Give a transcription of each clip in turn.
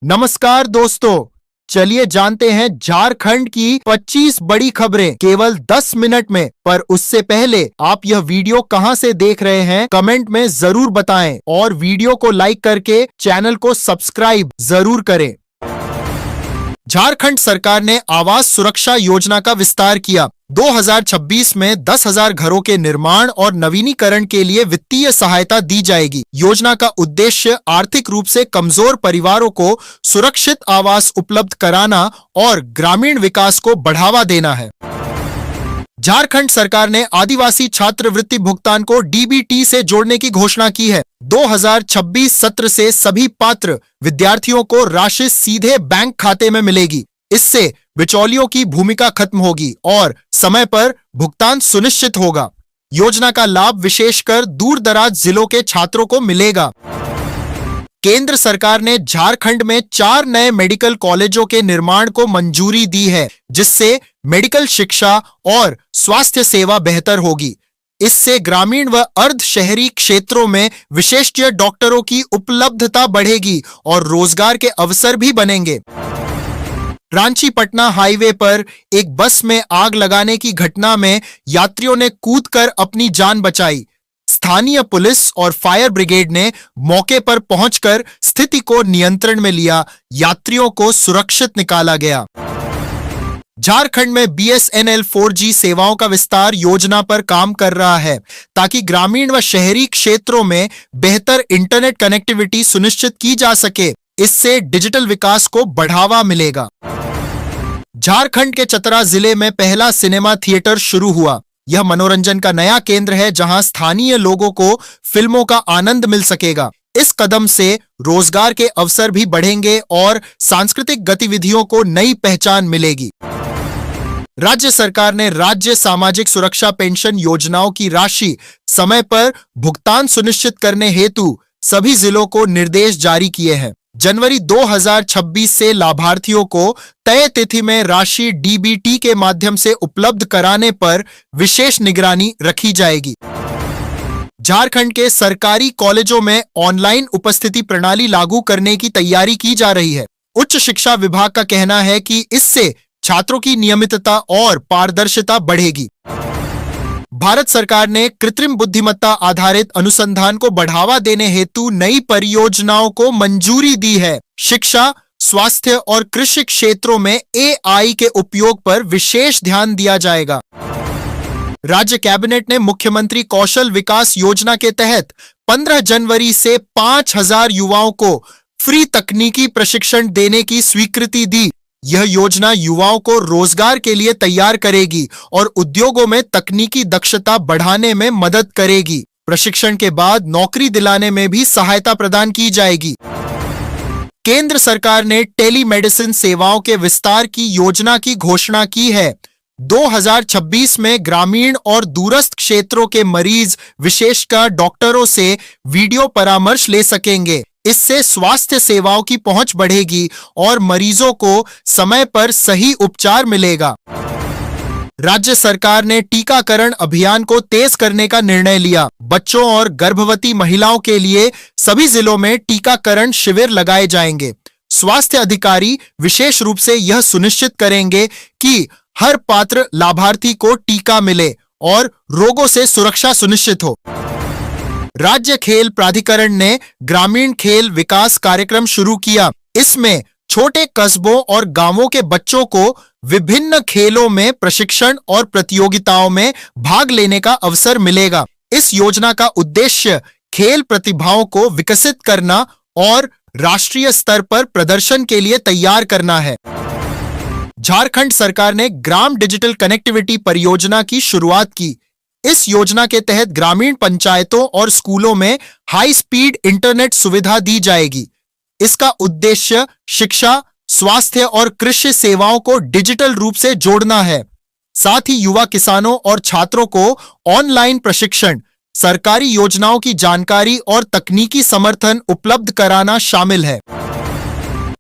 नमस्कार दोस्तों, चलिए जानते हैं झारखंड की 25 बड़ी खबरें केवल 10 मिनट में। पर उससे पहले आप यह वीडियो कहां से देख रहे हैं कमेंट में जरूर बताएं और वीडियो को लाइक करके चैनल को सब्सक्राइब जरूर करें। झारखंड सरकार ने आवास सुरक्षा योजना का विस्तार किया। 2026 में 10,000 घरों के निर्माण और नवीनीकरण के लिए वित्तीय सहायता दी जाएगी। योजना का उद्देश्य आर्थिक रूप से कमजोर परिवारों को सुरक्षित आवास उपलब्ध कराना और ग्रामीण विकास को बढ़ावा देना है। झारखंड सरकार ने आदिवासी छात्रवृत्ति भुगतान को डीबीटी से जोड़ने की घोषणा की है। 2026 सत्र से सभी पात्र विद्यार्थियों को राशि सीधे बैंक खाते में मिलेगी। इससे बिचौलियों की भूमिका खत्म होगी और समय पर भुगतान सुनिश्चित होगा। योजना का लाभ विशेषकर दूर दराज जिलों के छात्रों को मिलेगा। केंद्र सरकार ने झारखंड में 4 नए मेडिकल कॉलेजों के निर्माण को मंजूरी दी है, जिससे मेडिकल शिक्षा और स्वास्थ्य सेवा बेहतर होगी। इससे ग्रामीण व अर्ध शहरी क्षेत्रों में विशेषज्ञ डॉक्टरों की उपलब्धता बढ़ेगी और रोजगार के अवसर भी बनेंगे। रांची पटना हाईवे पर एक बस में आग लगाने की घटना में यात्रियों ने कूदकर अपनी जान बचाई। स्थानीय पुलिस और फायर ब्रिगेड ने मौके पर पहुंचकर स्थिति को नियंत्रण में लिया। यात्रियों को सुरक्षित निकाला गया। झारखंड में बीएसएनएल 4G सेवाओं का विस्तार योजना पर काम कर रहा है, ताकि ग्रामीण व शहरी क्षेत्रों में बेहतर इंटरनेट कनेक्टिविटी सुनिश्चित की जा सके। इससे डिजिटल विकास को बढ़ावा मिलेगा। झारखंड के चतरा जिले में पहला सिनेमा थिएटर शुरू हुआ। यह मनोरंजन का नया केंद्र है, जहां स्थानीय लोगों को फिल्मों का आनंद मिल सकेगा। इस कदम से रोजगार के अवसर भी बढ़ेंगे और सांस्कृतिक गतिविधियों को नई पहचान मिलेगी। राज्य सरकार ने राज्य सामाजिक सुरक्षा पेंशन योजनाओं की राशि समय पर भुगतान सुनिश्चित करने हेतु सभी जिलों को निर्देश जारी किए हैं। जनवरी 2026 से लाभार्थियों को तय तिथि में राशि डीबीटी के माध्यम से उपलब्ध कराने पर विशेष निगरानी रखी जाएगी। झारखंड के सरकारी कॉलेजों में ऑनलाइन उपस्थिति प्रणाली लागू करने की तैयारी की जा रही है। उच्च शिक्षा विभाग का कहना है कि इससे छात्रों की नियमितता और पारदर्शिता बढ़ेगी। भारत सरकार ने कृत्रिम बुद्धिमत्ता आधारित अनुसंधान को बढ़ावा देने हेतु नई परियोजनाओं को मंजूरी दी है। शिक्षा, स्वास्थ्य और कृषि क्षेत्रों में एआई के उपयोग पर विशेष ध्यान दिया जाएगा। राज्य कैबिनेट ने मुख्यमंत्री कौशल विकास योजना के तहत 15 जनवरी से 5,000 युवाओं को फ्री तकनीकी प्रशिक्षण देने की स्वीकृति दी। यह योजना युवाओं को रोजगार के लिए तैयार करेगी और उद्योगों में तकनीकी दक्षता बढ़ाने में मदद करेगी। प्रशिक्षण के बाद नौकरी दिलाने में भी सहायता प्रदान की जाएगी। केंद्र सरकार ने टेलीमेडिसिन सेवाओं के विस्तार की योजना की घोषणा की है। 2026 में ग्रामीण और दूरस्थ क्षेत्रों के मरीज विशेषकर डॉक्टरों से वीडियो परामर्श ले सकेंगे। इससे स्वास्थ्य सेवाओं की पहुंच बढ़ेगी और मरीजों को समय पर सही उपचार मिलेगा। राज्य सरकार ने टीकाकरण अभियान को तेज करने का निर्णय लिया। बच्चों और गर्भवती महिलाओं के लिए सभी जिलों में टीकाकरण शिविर लगाए जाएंगे। स्वास्थ्य अधिकारी विशेष रूप से यह सुनिश्चित करेंगे कि हर पात्र लाभार्थी को टीका मिले और रोगों से सुरक्षा सुनिश्चित हो। राज्य खेल प्राधिकरण ने ग्रामीण खेल विकास कार्यक्रम शुरू किया। इसमें छोटे कस्बों और गांवों के बच्चों को विभिन्न खेलों में प्रशिक्षण और प्रतियोगिताओं में भाग लेने का अवसर मिलेगा। इस योजना का उद्देश्य खेल प्रतिभाओं को विकसित करना और राष्ट्रीय स्तर पर प्रदर्शन के लिए तैयार करना है। झारखंड सरकार ने ग्राम डिजिटल कनेक्टिविटी परियोजना की शुरुआत की। इस योजना के तहत ग्रामीण पंचायतों और स्कूलों में हाई स्पीड इंटरनेट सुविधा दी जाएगी। इसका उद्देश्य शिक्षा, स्वास्थ्य और कृषि सेवाओं को डिजिटल रूप से जोड़ना है। साथ ही युवा किसानों और छात्रों को ऑनलाइन प्रशिक्षण, सरकारी योजनाओं की जानकारी और तकनीकी समर्थन उपलब्ध कराना शामिल है।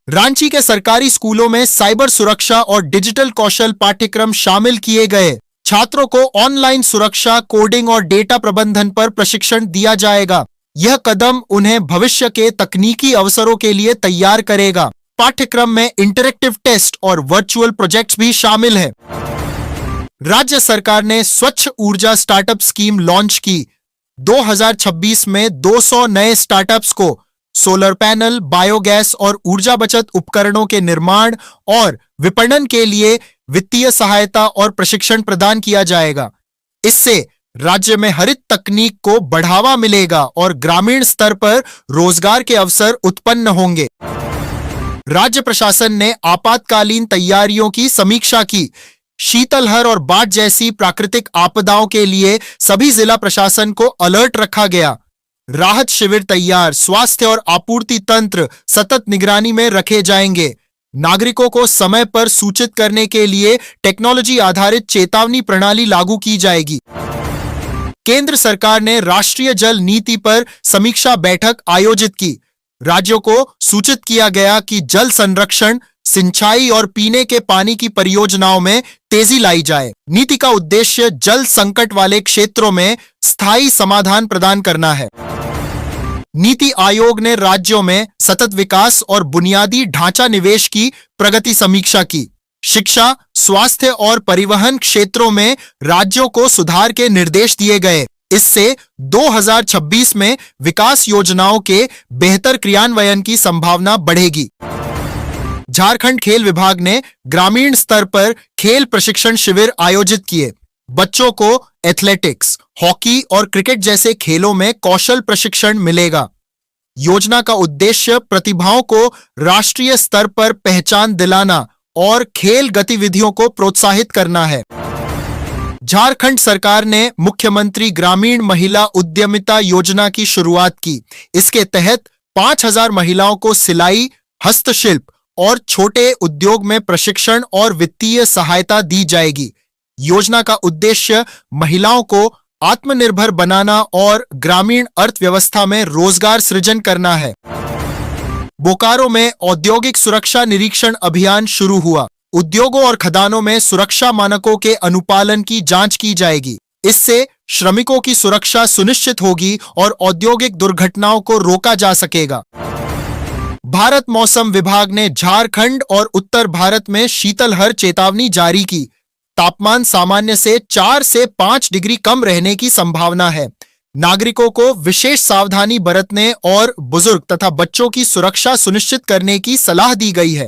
रांची के सरकारी स्कूलों में साइबर सुरक्षा और डिजिटल कौशल पाठ्यक्रम शामिल किए गए। छात्रों को ऑनलाइन सुरक्षा, कोडिंग और डेटा प्रबंधन पर प्रशिक्षण दिया जाएगा। यह कदम उन्हें भविष्य के तकनीकी अवसरों के लिए तैयार करेगा। पाठ्यक्रम में इंटरेक्टिव टेस्ट और वर्चुअल प्रोजेक्ट्स भी शामिल हैं। राज्य सरकार ने स्वच्छ ऊर्जा स्टार्टअप स्कीम लॉन्च की। 2026 में 200 नए स्टार्टअप्स को सोलर पैनल, बायोगैस और ऊर्जा बचत उपकरणों के निर्माण और विपणन के लिए वित्तीय सहायता और प्रशिक्षण प्रदान किया जाएगा। इससे राज्य में हरित तकनीक को बढ़ावा मिलेगा और ग्रामीण स्तर पर रोजगार के अवसर उत्पन्न होंगे। राज्य प्रशासन ने आपातकालीन तैयारियों की समीक्षा की। शीतलहर और बाढ़ जैसी प्राकृतिक आपदाओं के लिए सभी जिला प्रशासन को अलर्ट रखा गया। राहत शिविर तैयार, स्वास्थ्य और आपूर्ति तंत्र सतत निगरानी में रखे जाएंगे। नागरिकों को समय पर सूचित करने के लिए टेक्नोलॉजी आधारित चेतावनी प्रणाली लागू की जाएगी। केंद्र सरकार ने राष्ट्रीय जल नीति पर समीक्षा बैठक आयोजित की। राज्यों को सूचित किया गया कि जल संरक्षण, सिंचाई और पीने के पानी की परियोजनाओं में तेजी लाई जाए। नीति का उद्देश्य जल संकट वाले क्षेत्रों में स्थायी समाधान प्रदान करना है। नीति आयोग ने राज्यों में सतत विकास और बुनियादी ढांचा निवेश की प्रगति समीक्षा की। शिक्षा, स्वास्थ्य और परिवहन क्षेत्रों में राज्यों को सुधार के निर्देश दिए गए। इससे 2026 में विकास योजनाओं के बेहतर क्रियान्वयन की संभावना बढ़ेगी। झारखंड खेल विभाग ने ग्रामीण स्तर पर खेल प्रशिक्षण शिविर आयोजित किए। बच्चों को एथलेटिक्स, हॉकी और क्रिकेट जैसे खेलों में कौशल प्रशिक्षण मिलेगा। योजना का उद्देश्य प्रतिभाओं को राष्ट्रीय स्तर पर पहचान दिलाना और खेल गतिविधियों को प्रोत्साहित करना है। झारखंड सरकार ने मुख्यमंत्री ग्रामीण महिला उद्यमिता योजना की शुरुआत की। इसके तहत 5000 महिलाओं को सिलाई, हस्तशिल्प और छोटे उद्योग में प्रशिक्षण और वित्तीय सहायता दी जाएगी। योजना का उद्देश्य महिलाओं को आत्मनिर्भर बनाना और ग्रामीण अर्थव्यवस्था में रोजगार सृजन करना है। बोकारो में औद्योगिक सुरक्षा निरीक्षण अभियान शुरू हुआ। उद्योगों और खदानों में सुरक्षा मानकों के अनुपालन की जांच की जाएगी। इससे श्रमिकों की सुरक्षा सुनिश्चित होगी और औद्योगिक दुर्घटनाओं को रोका जा सकेगा। भारत मौसम विभाग ने झारखंड और उत्तर भारत में शीतलहर चेतावनी जारी की। तापमान सामान्य से 4 से 5 डिग्री कम रहने की संभावना है। नागरिकों को विशेष सावधानी बरतने और बुजुर्ग तथा बच्चों की सुरक्षा सुनिश्चित करने की सलाह दी गई है।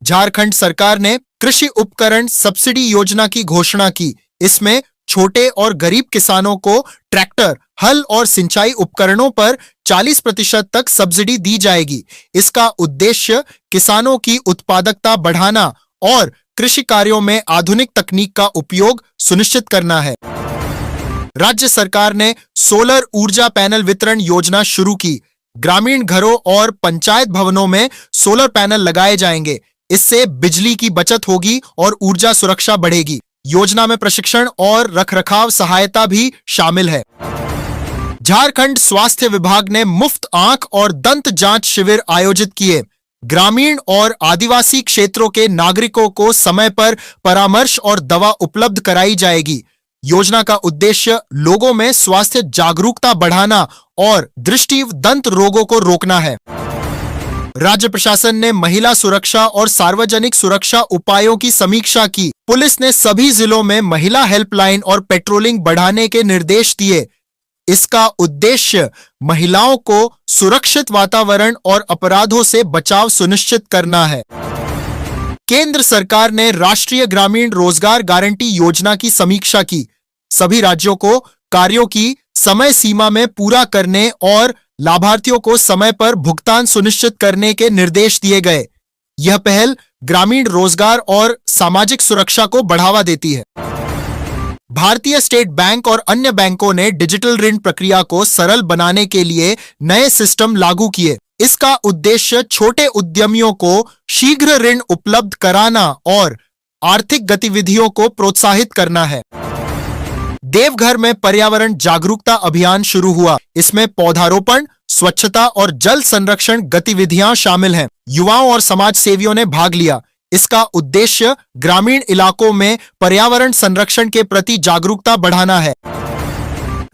झारखंड सरकार ने कृषि उपकरण सब्सिडी योजना की घोषणा की। इसमें छोटे और गरीब किसानों को ट्रैक्टर, हल और सिंचाई उपकरणों पर 40% तक सब्सिडी दी जाएगी। इसका उद्देश्य किसानों की उत्पादकता बढ़ाना और कृषि कार्यों में आधुनिक तकनीक का उपयोग सुनिश्चित करना है। राज्य सरकार ने सोलर ऊर्जा पैनल वितरण योजना शुरू की। ग्रामीण घरों और पंचायत भवनों में सोलर पैनल लगाए जाएंगे। इससे बिजली की बचत होगी और ऊर्जा सुरक्षा बढ़ेगी। योजना में प्रशिक्षण और रखरखाव सहायता भी शामिल है। झारखंड स्वास्थ्य विभाग ने मुफ्त आंख और दंत जांच शिविर आयोजित किए। ग्रामीण और आदिवासी क्षेत्रों के नागरिकों को समय पर परामर्श और दवा उपलब्ध कराई जाएगी। योजना का उद्देश्य लोगों में स्वास्थ्य जागरूकता बढ़ाना और दृष्टि दंत रोगों को रोकना है। राज्य प्रशासन ने महिला सुरक्षा और सार्वजनिक सुरक्षा उपायों की समीक्षा की। पुलिस ने सभी जिलों में महिला हेल्पलाइन और पेट्रोलिंग बढ़ाने के निर्देश दिए। इसका उद्देश्य महिलाओं को सुरक्षित वातावरण और अपराधों से बचाव सुनिश्चित करना है। केंद्र सरकार ने राष्ट्रीय ग्रामीण रोजगार गारंटी योजना की समीक्षा की। सभी राज्यों को कार्यों की समय सीमा में पूरा करने और लाभार्थियों को समय पर भुगतान सुनिश्चित करने के निर्देश दिए गए। यह पहल ग्रामीण रोजगार और सामाजिक सुरक्षा को बढ़ावा देती है। भारतीय स्टेट बैंक और अन्य बैंकों ने डिजिटल ऋण प्रक्रिया को सरल बनाने के लिए नए सिस्टम लागू किए। इसका उद्देश्य छोटे उद्यमियों को शीघ्र ऋण उपलब्ध कराना और आर्थिक गतिविधियों को प्रोत्साहित करना है। देवघर में पर्यावरण जागरूकता अभियान शुरू हुआ। इसमें पौधारोपण, स्वच्छता और जल संरक्षण गतिविधियां शामिल हैं। युवाओं और समाज सेवियों ने भाग लिया। इसका उद्देश्य ग्रामीण इलाकों में पर्यावरण संरक्षण के प्रति जागरूकता बढ़ाना है।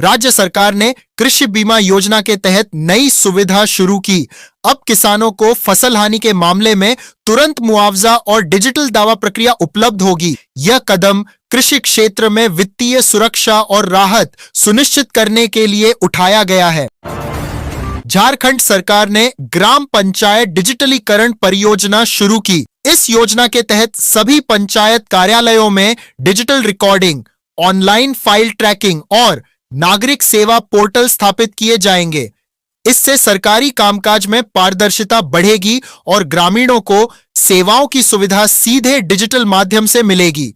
राज्य सरकार ने कृषि बीमा योजना के तहत नई सुविधा शुरू की। अब किसानों को फसल हानि के मामले में तुरंत मुआवजा और डिजिटल दावा प्रक्रिया उपलब्ध होगी। यह कदम कृषि क्षेत्र में वित्तीय सुरक्षा और राहत सुनिश्चित करने के लिए उठाया गया है। झारखंड सरकार ने ग्राम पंचायत डिजिटलीकरण परियोजना शुरू की। इस योजना के तहत सभी पंचायत कार्यालयों में digital recording, online file tracking और नागरिक सेवा पोर्टल स्थापित किए जाएंगे। इससे सरकारी कामकाज में पारदर्शिता बढ़ेगी और ग्रामीणों को सेवाओं की सुविधा सीधे डिजिटल माध्यम से मिलेगी।